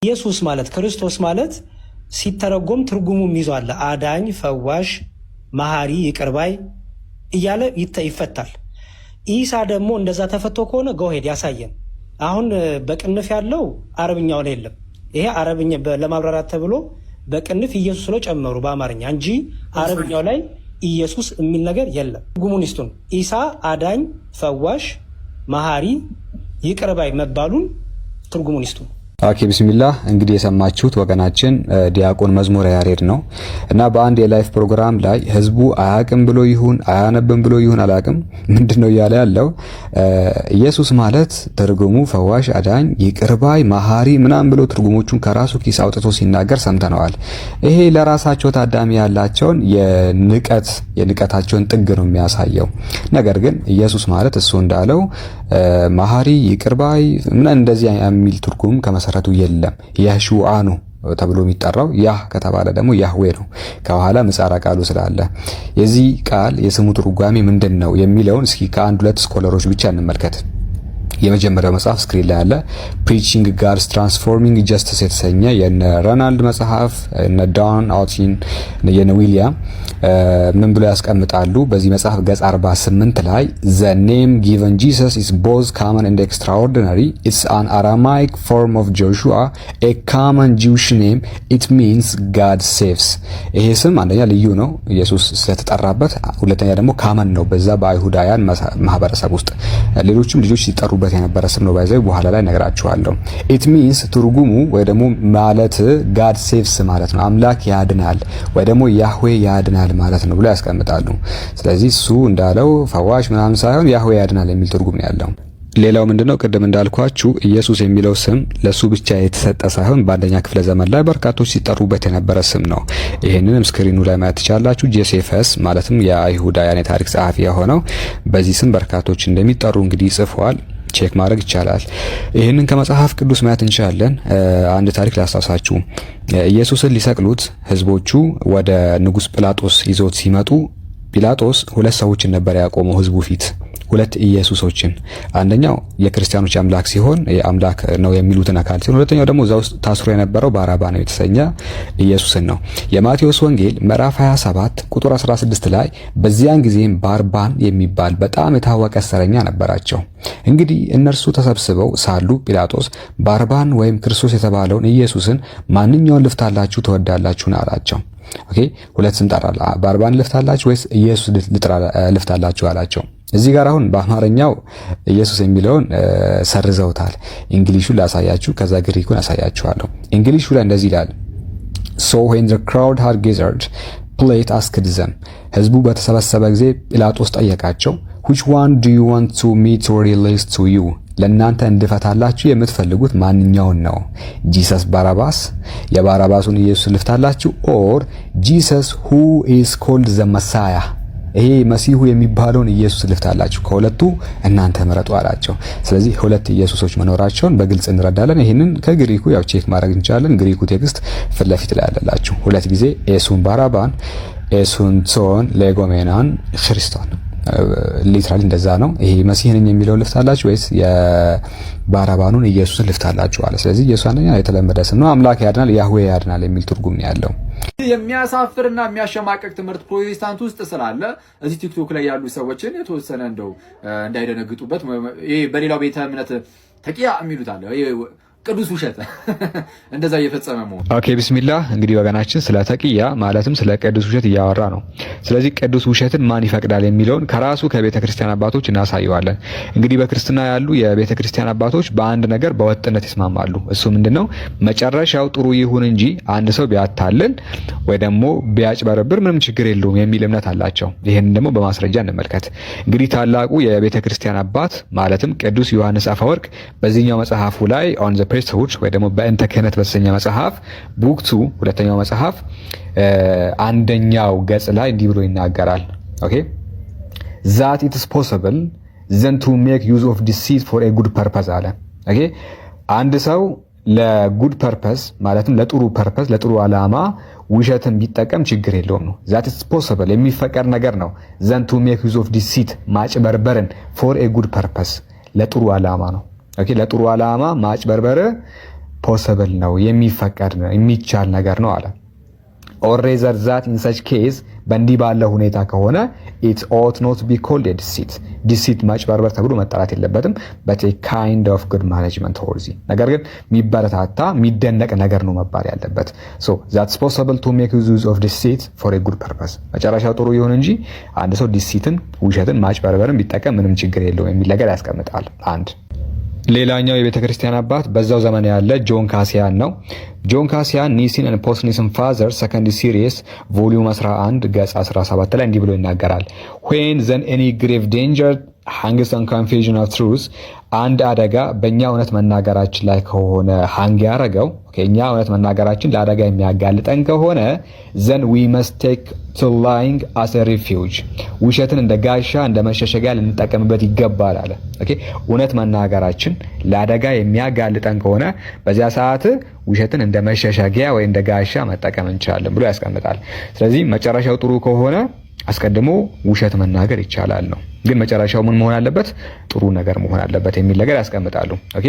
ኢየሱስ ማለት ክርስቶስ ማለት ሲተረጎም ትርጉሙም ይዟል። አዳኝ፣ ፈዋሽ፣ መሐሪ፣ ይቅርባይ እያለ ይፈታል። ኢሳ ደግሞ እንደዛ ተፈቶ ከሆነ ጎሄድ ያሳየን። አሁን በቅንፍ ያለው አረብኛው ላይ የለም። ይሄ አረብኛ ለማብራራት ተብሎ በቅንፍ ኢየሱስ ብሎ ጨመሩ በአማርኛ እንጂ አረብኛው ላይ ኢየሱስ የሚል ነገር የለም። ትርጉሙን ይስጡን። ኢሳ አዳኝ፣ ፈዋሽ፣ መሐሪ፣ ይቅርባይ መባሉን ትርጉሙን ይስጡን። ኦኬ ቢስሚላህ። እንግዲህ የሰማችሁት ወገናችን ዲያቆን መዝሙረ ያሬድ ነው እና በአንድ የላይፍ ፕሮግራም ላይ ህዝቡ አያቅም ብሎ ይሁን አያነብም ብሎ ይሁን አላቅም ምንድነው እያለ ያለው ኢየሱስ ማለት ትርጉሙ ፈዋሽ፣ አዳኝ፣ ይቅርባይ፣ መሐሪ ምናምን ብሎ ትርጉሞቹን ከራሱ ኪስ አውጥቶ ሲናገር ሰምተነዋል። ይሄ ለራሳቸው ታዳሚ ያላቸውን የንቀታቸውን ጥግ ነው የሚያሳየው። ነገር ግን ኢየሱስ ማለት እሱ እንዳለው መሐሪ፣ ይቅርባይ ምናምን እንደዚህ የሚል ትርጉም ከመሰረቱ የለም። ያሹአ ነው ተብሎ የሚጠራው። ያህ ከተባለ ደግሞ ያህዌ ነው ከኋላ ምጻረ ቃሉ ስላለ። የዚህ ቃል የስሙ ትርጓሜ ምንድነው የሚለውን እስኪ ከአንድ ሁለት ስኮለሮች ብቻ እንመልከት። የመጀመሪያው መጽሐፍ ስክሪን ላይ አለ። ፕሪቺንግ ጋድስ ትራንስፎርሚንግ ጀስቲስ የተሰኘ የነ ሮናልድ መጽሐፍ፣ እነ ዳን አውቲን፣ የነ ዊሊያም ምን ብሎ ያስቀምጣሉ? በዚህ መጽሐፍ ገጽ 48 ላይ the name given Jesus is both common and extraordinary. It's an Aramaic form of Joshua, a common Jewish name. It means God saves. ይሄ ስም አንደኛ ልዩ ነው ኢየሱስ ስለተጠራበት፣ ሁለተኛ ደግሞ ካመን ነው በዛ በአይሁዳውያን ማህበረሰብ ውስጥ ሌሎችም ልጆች ሲጠሩበት የነበረ ስም ነው። ባይዘው በኋላ ላይ ነገራችኋለሁ። it means ትርጉሙ ወይ ደግሞ ማለት God saves ማለት ነው፣ አምላክ ያድናል ወይ ደግሞ ያህዌ ያድናል ማለት ነው ብሎ ያስቀምጣሉ። ስለዚህ እሱ እንዳለው ፈዋሽ ምናምን ሳይሆን ያህዌ ያድናል የሚል ትርጉም ነው ያለው። ሌላው ምንድነው ቅድም እንዳልኳችሁ ኢየሱስ የሚለው ስም ለሱ ብቻ የተሰጠ ሳይሆን በአንደኛ ክፍለ ዘመን ላይ በርካቶች ሲጠሩበት የነበረ ስም ነው። ይሄንንም ስክሪኑ ላይ ማየት ትችላላችሁ። ጆሴፈስ ማለትም የአይሁዳውያን የታሪክ ጸሐፊ የሆነው በዚህ ስም በርካቶች እንደሚጠሩ እንግዲህ ጽፏል። ቼክ ማድረግ ይቻላል። ይህንን ከመጽሐፍ ቅዱስ ማየት እንችላለን። አንድ ታሪክ ላስታውሳችሁ። ኢየሱስን ሊሰቅሉት ህዝቦቹ ወደ ንጉስ ጲላጦስ ይዞት ሲመጡ ጲላጦስ ሁለት ሰዎችን ነበር ያቆመው ህዝቡ ፊት፣ ሁለት ኢየሱሶችን። አንደኛው የክርስቲያኖች አምላክ ሲሆን የአምላክ ነው የሚሉትን አካል ሲሆን፣ ሁለተኛው ደግሞ እዛ ውስጥ ታስሮ የነበረው ባራባ ነው የተሰኘ ኢየሱስን ነው። የማቴዎስ ወንጌል ምዕራፍ 27 ቁጥር 16 ላይ በዚያን ጊዜም ባርባን የሚባል በጣም የታወቀ እስረኛ ነበራቸው። እንግዲህ እነርሱ ተሰብስበው ሳሉ ጲላጦስ ባርባን ወይም ክርስቶስ የተባለውን ኢየሱስን ማንኛውን ልፍታላችሁ ትወዳላችሁን አላቸው። ኦኬ፣ ሁለት ስም ጠራላ። ባርባን ልፍታላችሁ ወይስ ኢየሱስ ልፍታላችሁ አላቸው። እዚህ ጋር አሁን በአማርኛው ኢየሱስ የሚለውን ሰርዘውታል። እንግሊሹን ላሳያችሁ፣ ከዛ ግሪኩን አሳያችኋለሁ። እንግሊሹ ላይ እንደዚህ ይላል So when the crowd had gathered, Pilate asked them. ህዝቡ በተሰበሰበ ጊዜ ጲላጦስ ጠየቃቸው Which one do you want to me to release to you? ለእናንተ እንድፈታላችሁ የምትፈልጉት ማንኛውን ነው? ጂሰስ ባራባስ የባራባሱን ኢየሱስ ልፍታላችሁ or Jesus who is called the Messiah? ይሄ መሲሁ የሚባለውን ኢየሱስ ልፍታላችሁ? ከሁለቱ እናንተ ምረጡ አላቸው። ስለዚህ ሁለት ኢየሱሶች መኖራቸውን በግልጽ እንረዳለን። ይሄንን ከግሪኩ ያው ቼክ ማድረግ እንችላለን። ግሪኩ ቴክስት ፊት ለፊት ላይ ያለላችሁ ሁለት ጊዜ ኤሱን ባራባን ኤሱን ሶን ሌጎሜናን ክርስቶን ሊትራሊ እንደዛ ነው። ይሄ መሲህ ነኝ የሚለው ልፍታላችሁ ወይስ የባራባኑን ኢየሱስን ልፍታላችሁ አለ። ስለዚህ ኢየሱስ አንደኛ የተለመደ ስም ነው። አምላክ ያድናል፣ ያህዌ ያድናል የሚል ትርጉም ነው ያለው። የሚያሳፍርና የሚያሸማቀቅ ትምህርት ፕሮቴስታንት ውስጥ ስላለ እዚህ ቲክቶክ ላይ ያሉ ሰዎችን የተወሰነ እንደው እንዳይደነግጡበት፣ ይሄ በሌላው ቤተ እምነት ተቂያ የሚሉት አለ ቅዱስ ውሸት እንደዛ እየፈጸመ ነው። ኦኬ ቢስሚላህ። እንግዲህ ወገናችን ስለ ተቂያ ማለትም ስለ ቅዱስ ውሸት እያወራ ነው። ስለዚህ ቅዱስ ውሸትን ማን ይፈቅዳል የሚለውን ከራሱ ከቤተ ክርስቲያን አባቶች እናሳየዋለን። እንግዲህ በክርስትና ያሉ የቤተ ክርስቲያን አባቶች በአንድ ነገር በወጥነት ይስማማሉ። እሱ ምንድነው? መጨረሻው ጥሩ ይሁን እንጂ አንድ ሰው ቢያታልል ወይ ደግሞ ቢያጭበረብር ምንም ችግር የለውም የሚል እምነት አላቸው። ይሄንን ደግሞ በማስረጃ እንመልከት። እንግዲህ ታላቁ የቤተ ክርስቲያን አባት ማለትም ቅዱስ ዮሐንስ አፈወርቅ በዚህኛው መጽሐፉ ላይ ኦን ዘ ፕሬስተሁድ ወይ ደግሞ በእንተ ክህነት በተሰኘ መጽሐፍ ቡክ 2 ሁለተኛው መጽሐፍ አንደኛው ገጽ ላይ እንዲህ ብሎ ይናገራል። ኦኬ that it is possible then to make use of deceit for a good purpose አለ። ኦኬ አንድ ሰው ለጉድ ፐርፐስ ማለትም ለጥሩ ፐርፐስ ለጥሩ ዓላማ ውሸትን ቢጠቀም ችግር የለውም ነው። that is possible የሚፈቀድ ነገር ነው። then to make use of deceit ማጭበርበርን for a good purpose ለጥሩ ዓላማ ነው። ኦኬ ለጥሩ ዓላማ ማጭበርበር ፖስብል ነው፣ የሚፈቀድ ነው፣ የሚቻል ነገር ነው አለ። ኦር ሬዘር ዛት ኢን ሰች ኬዝ በእንዲህ ባለ ሁኔታ ከሆነ ኢት ኦት ኖት ቢ ኮልድ ዲሲት፣ ዲሲት ማጭበርበር ተብሎ መጠራት የለበትም። በት ኤ ካይንድ ኦፍ ጉድ ማኔጅመንት ሆልዚ፣ ነገር ግን የሚበረታታ የሚደነቅ ነገር ነው መባል ያለበት። ሶ ዛትስ ፖሲብል ቱ ሜክ ዩዝ ኦፍ ዲሲት ፎር ኤ ጉድ ፐርፐስ፣ መጨረሻው ጥሩ ይሁን እንጂ አንድ ሰው ዲሲትን፣ ውሸትን፣ ማጭበርበርን ቢጠቀም ምንም ችግር የለውም የሚል ነገር ያስቀምጣል። አንድ ሌላኛው የቤተ ክርስቲያን አባት በዛው ዘመን ያለ ጆን ካሲያን ነው። ጆን ካሲያን ኒሲን and post Nicene Fathers second series ቮሊዩም 11 ገጽ 17 ላይ እንዲህ ብሎ ይናገራል። when then any grave danger hangs on confusion of truth፣ አንድ አደጋ በእኛ እውነት መናገራችን ላይ ከሆነ ሃንግ ያደረገው እኛ እውነት መናገራችን ለአደጋ የሚያጋልጠን ከሆነ then we must take to lying as a refuge፣ ውሸትን እንደ ጋሻ እንደ መሸሸጊያ ልንጠቀምበት ይገባል አለ። ኦኬ እውነት መናገራችን ለአደጋ የሚያጋልጠን ከሆነ በዚያ ሰዓት ውሸትን እንደ መሸሸጊያ ወይ እንደ ጋሻ መጠቀም እንችላለን ብሎ ያስቀምጣል። ስለዚህ መጨረሻው ጥሩ ከሆነ አስቀድሞ ውሸት መናገር ይቻላል ነው፣ ግን መጨረሻው ምን መሆን አለበት? ጥሩ ነገር መሆን አለበት የሚል ነገር ያስቀምጣሉ። ኦኬ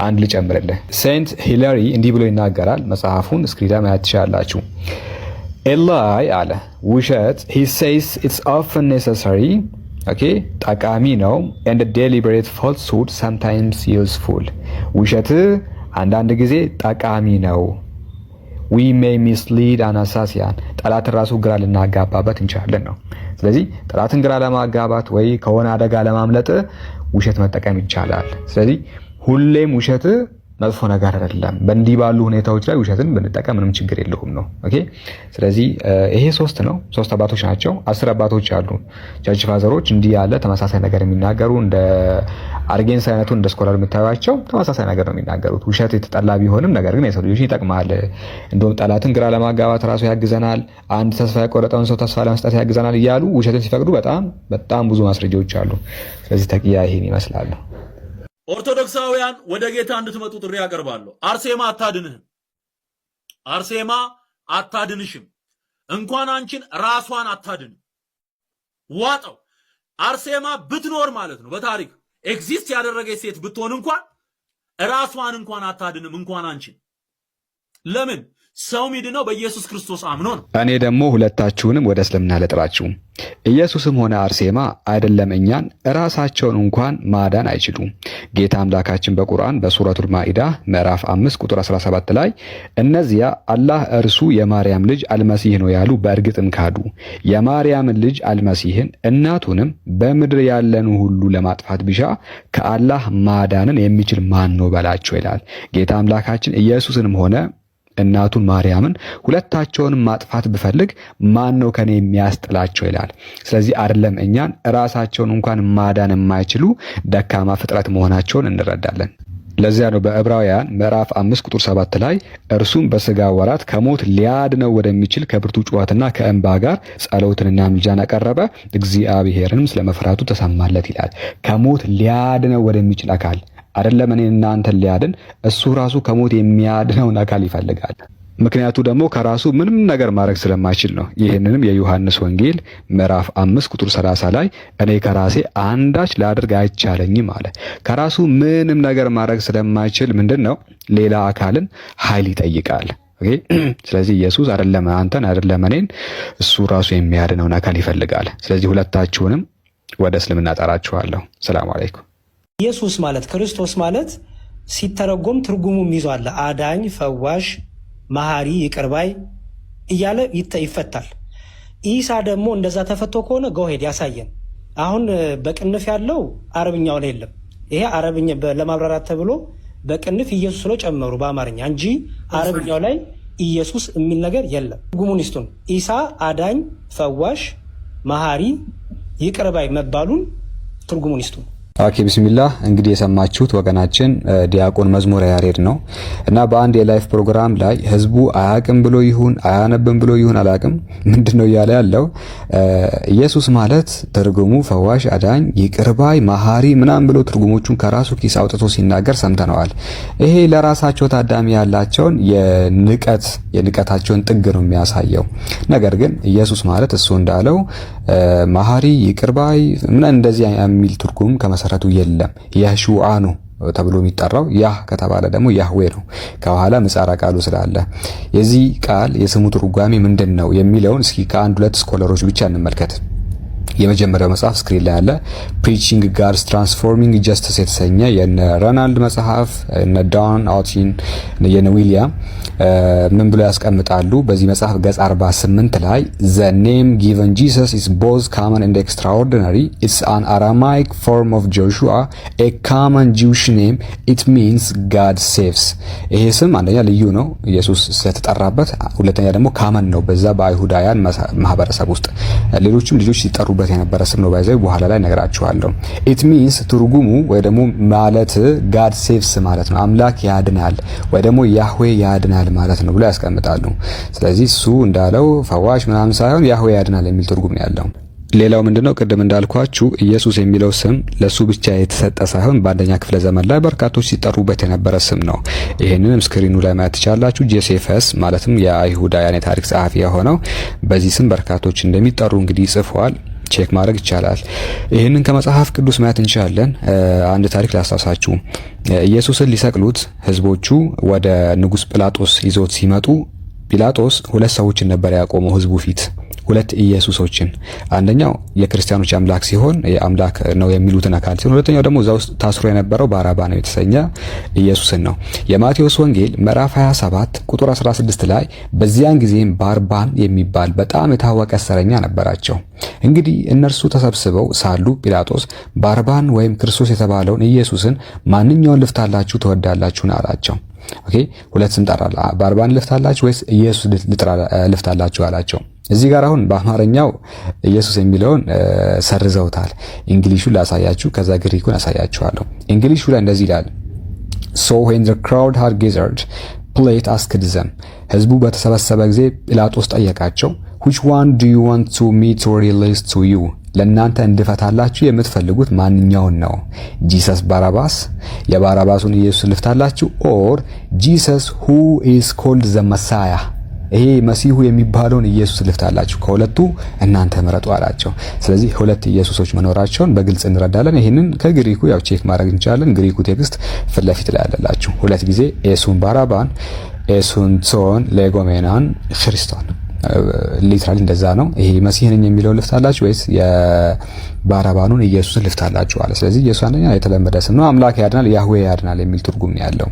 አንድ ልጨምርልህ። ሴንት ሂለሪ እንዲህ ብሎ ይናገራል። መጽሐፉን ስክሪን ላይ ማየት ትችላላችሁ። a lie አለ ውሸት he says it's often necessary፣ ኦኬ ጠቃሚ ነው and deliberate falsehood sometimes useful፣ ውሸት አንዳንድ ጊዜ ጠቃሚ ነው። we may mislead an assassin፣ ጠላትን ራሱ ግራ ልናጋባበት እንችላለን ነው። ስለዚህ ጠላትን ግራ ለማጋባት ወይ ከሆነ አደጋ ለማምለጥ ውሸት መጠቀም ይቻላል። ስለዚህ ሁሌም ውሸት መጥፎ ነገር አይደለም። በእንዲህ ባሉ ሁኔታዎች ላይ ውሸትን ብንጠቀም ምንም ችግር የለውም ነው። ኦኬ ስለዚህ ይሄ ሶስት አባቶች ናቸው። 10 አባቶች አሉ ቸርች ፋዘሮች እንዲህ ያለ ተመሳሳይ ነገር የሚናገሩ እንደ አርጌንስ አይነቱ እንደ ስኮላር የምታዩቸው ተመሳሳይ ነገር ነው የሚናገሩት። ውሸት የተጠላ ቢሆንም ነገር ግን የሰው ልጆችን ይጠቅማል፣ እንደውም ጠላትን ግራ ለማጋባት ራሱ ያግዘናል፣ አንድ ተስፋ የቆረጠውን ሰው ተስፋ ለመስጠት ያግዘናል እያሉ ውሸትን ሲፈቅዱ በጣም ብዙ ማስረጃዎች አሉ። ስለዚህ ተቂያ ይሄን ይመስላል። ኦርቶዶክሳውያን ወደ ጌታ እንድትመጡ ጥሪ ያቀርባለሁ። አርሴማ አታድንህም። አርሴማ አታድንሽም። እንኳን አንቺን ራሷን አታድንም። ዋጠው። አርሴማ ብትኖር ማለት ነው በታሪክ ኤግዚስት ያደረገች ሴት ብትሆን እንኳን ራሷን እንኳን አታድንም፣ እንኳን አንቺን። ለምን? ሰው ሚድነው በኢየሱስ ክርስቶስ አምኖ ነው። እኔ ደግሞ ሁለታችሁንም ወደ እስልምና ልጥራችሁ። ኢየሱስም ሆነ አርሴማ አይደለም እኛን ራሳቸውን እንኳን ማዳን አይችሉም። ጌታ አምላካችን በቁርአን በሱረቱል ማኢዳ ምዕራፍ 5 ቁጥር 17 ላይ እነዚያ አላህ እርሱ የማርያም ልጅ አልመሲህ ነው ያሉ በእርግጥም ካዱ፣ የማርያምን ልጅ አልመሲህን እናቱንም በምድር ያለን ሁሉ ለማጥፋት ቢሻ ከአላህ ማዳንን የሚችል ማን ነው በላቸው ይላል። ጌታ አምላካችን ኢየሱስንም ሆነ እናቱን ማርያምን ሁለታቸውንም ማጥፋት ብፈልግ ማን ነው ከኔ የሚያስጥላቸው ይላል። ስለዚህ አይደለም እኛን ራሳቸውን እንኳን ማዳን የማይችሉ ደካማ ፍጥረት መሆናቸውን እንረዳለን። ለዚያ ነው በዕብራውያን ምዕራፍ 5 ቁጥር 7 ላይ እርሱም በስጋ ወራት ከሞት ሊያድነው ወደሚችል ከብርቱ ጩኸትና ከእንባ ጋር ጸሎትንና ምልጃን አቀረበ፣ እግዚአብሔርንም ስለመፍራቱ ተሰማለት ይላል። ከሞት ሊያድነው ወደሚችል አካል አይደለም እኔና አንተን ሊያድን እሱ ራሱ ከሞት የሚያድነውን አካል ይፈልጋል። ምክንያቱ ደግሞ ከራሱ ምንም ነገር ማድረግ ስለማይችል ነው። ይህንንም የዮሐንስ ወንጌል ምዕራፍ 5 ቁጥር 30 ላይ እኔ ከራሴ አንዳች ላድርግ አይቻለኝም አለ። ከራሱ ምንም ነገር ማድረግ ስለማይችል ምንድነው ሌላ አካልን ኃይል ይጠይቃል። ኦኬ ስለዚህ ኢየሱስ አይደለም አንተን አይደለም እኔን እሱ ራሱ የሚያድነውን አካል ይፈልጋል። ስለዚህ ሁለታችሁንም ወደ እስልምና ጠራችኋለሁ። ሰላም አለይኩም። ኢየሱስ ማለት ክርስቶስ ማለት ሲተረጎም ትርጉሙም ይዟል። አዳኝ፣ ፈዋሽ፣ መሐሪ፣ ይቅርባይ እያለ ይፈታል። ኢሳ ደግሞ እንደዛ ተፈቶ ከሆነ ጎሄድ ያሳየን። አሁን በቅንፍ ያለው አረብኛው ላይ የለም። ይሄ አረብኛ ለማብራራት ተብሎ በቅንፍ ኢየሱስ ብሎ ጨመሩ በአማርኛ እንጂ አረብኛው ላይ ኢየሱስ የሚል ነገር የለም። ትርጉሙን ይስጡን። ኢሳ አዳኝ፣ ፈዋሽ፣ መሐሪ፣ ይቅርባይ መባሉን ትርጉሙን ይስጡን። ኦኬ ቢስሚላህ። እንግዲህ የሰማችሁት ወገናችን ዲያቆን መዝሙረ ያሬድ ነው እና በአንድ የላይፍ ፕሮግራም ላይ ህዝቡ አያቅም ብሎ ይሁን አያነብም ብሎ ይሁን አላቅም ምንድነው እያለ ያለው ኢየሱስ ማለት ትርጉሙ ፈዋሽ፣ አዳኝ፣ ይቅርባይ፣ መሐሪ ምናምን ብሎ ትርጉሞቹን ከራሱ ኪስ አውጥቶ ሲናገር ሰምተነዋል። ይሄ ለራሳቸው ታዳሚ ያላቸውን የንቀታቸውን ጥግ ነው የሚያሳየው። ነገር ግን ኢየሱስ ማለት እሱ እንዳለው መሐሪ፣ ይቅርባይ ምን እንደዚህ የሚል ትርጉም ከመሰረቱ የለም። የሹዓ ነው ተብሎ የሚጠራው። ያህ ከተባለ ደግሞ ያህዌ ነው፣ ከኋላ ምጻረ ቃሉ ስላለ። የዚህ ቃል የስሙ ትርጓሜ ምንድን ነው የሚለውን እስኪ ከአንድ ሁለት ስኮለሮች ብቻ እንመልከት። የመጀመሪያው መጽሐፍ ስክሪን ላይ ያለ ፕሪቺንግ ጋድስ ትራንስፎርሚንግ ጀስቲስ የተሰኘ የነ ሮናልድ መጽሐፍ፣ እነ ዳን አውቲን፣ የነ ዊሊያም ምን ብሎ ያስቀምጣሉ? በዚህ መጽሐፍ ገጽ 48 ላይ the name given Jesus is both common and extraordinary. It's an Aramaic form of Joshua, a common Jewish name. It means God saves. ይሄ ስም አንደኛ ልዩ ነው ኢየሱስ ስለተጠራበት፣ ሁለተኛ ደግሞ ካመን ነው በዛ በአይሁዳውያን ማህበረሰብ ውስጥ ሌሎችም ልጆች ሲጠሩበት የነበረ ስም ነው። ባይዘው በኋላ ላይ ነገራችኋለሁ። it means ትርጉሙ ወይ ደግሞ ማለት God saves ማለት ነው፣ አምላክ ያድናል ወይ ደግሞ ያህዌ ያድናል ማለት ነው ብሎ ያስቀምጣሉ። ስለዚህ እሱ እንዳለው ፈዋሽ ምናምን ሳይሆን ያህዌ ያድናል የሚል ትርጉም ነው ያለው። ሌላው ምንድነው ቅድም እንዳልኳችሁ ኢየሱስ የሚለው ስም ለሱ ብቻ የተሰጠ ሳይሆን በአንደኛ ክፍለ ዘመን ላይ በርካቶች ሲጠሩበት የነበረ ስም ነው። ይሄንንም ስክሪኑ ላይ ማየት ትችላላችሁ። ጆሴፈስ ማለትም የአይሁዳውያን የታሪክ ጸሐፊ የሆነው በዚህ ስም በርካቶች እንደሚጠሩ እንግዲህ ጽፏል። ቼክ ማድረግ ይቻላል። ይህንን ከመጽሐፍ ቅዱስ ማየት እንችላለን። አንድ ታሪክ ላስታውሳችሁ። ኢየሱስን ሊሰቅሉት ህዝቦቹ ወደ ንጉስ ጲላጦስ ይዞት ሲመጡ ጲላጦስ ሁለት ሰዎችን ነበር ያቆመው ህዝቡ ፊት፣ ሁለት ኢየሱሶችን። አንደኛው የክርስቲያኖች አምላክ ሲሆን የአምላክ ነው የሚሉትን አካል ሲሆን፣ ሁለተኛው ደግሞ እዛ ውስጥ ታስሮ የነበረው ባራባ ነው የተሰኘ ኢየሱስን ነው። የማቴዎስ ወንጌል ምዕራፍ 27 ቁጥር 16 ላይ በዚያን ጊዜም ባርባን የሚባል በጣም የታወቀ እስረኛ ነበራቸው። እንግዲህ እነርሱ ተሰብስበው ሳሉ ጲላጦስ ባርባን ወይም ክርስቶስ የተባለውን ኢየሱስን ማንኛውን ልፍታላችሁ ትወዳላችሁን አላቸው። ኦኬ፣ ሁለት ስም ጠራላ። ባርባን ልፍታላችሁ ወይስ ኢየሱስ ልፍታላችሁ አላቸው። እዚህ ጋር አሁን በአማርኛው ኢየሱስ የሚለውን ሰርዘውታል። እንግሊሹን ላሳያችሁ፣ ከዛ ግሪኩን አሳያችኋለሁ። እንግሊሹ ላይ እንደዚህ ይላል So when the crowd had gathered, Pilate asked them. ህዝቡ በተሰበሰበ ጊዜ ጲላጦስ ጠየቃቸው which one do you want to me to release to you? ለእናንተ እንድፈታላችሁ የምትፈልጉት ማንኛውን ነው? ጂሰስ ባራባስ የባራባሱን ኢየሱስ ልፍታላችሁ or Jesus who is called the Messiah? ይሄ መሲሁ የሚባለውን ኢየሱስ ልፍታላችሁ? ከሁለቱ እናንተ ምረጡ አላቸው። ስለዚህ ሁለት ኢየሱሶች መኖራቸውን በግልጽ እንረዳለን። ይሄንን ከግሪኩ ያው ቼክ ማድረግ እንችላለን። ግሪኩ ቴክስት ፊት ለፊት ላይ ያለላችሁ ሁለት ጊዜ ኤሱን ባራባን ኤሱን ሶን ሌጎሜናን ክርስቶን ሊትራሊ እንደዛ ነው። ይሄ መሲህ ነኝ የሚለው ልፍታላችሁ ወይስ የባራባኑን ኢየሱስን ልፍታላችሁ አለ። ስለዚህ ኢየሱስ አንደኛ የተለመደ ስም ነው። አምላክ ያድናል፣ ያህዌ ያድናል የሚል ትርጉም ነው ያለው።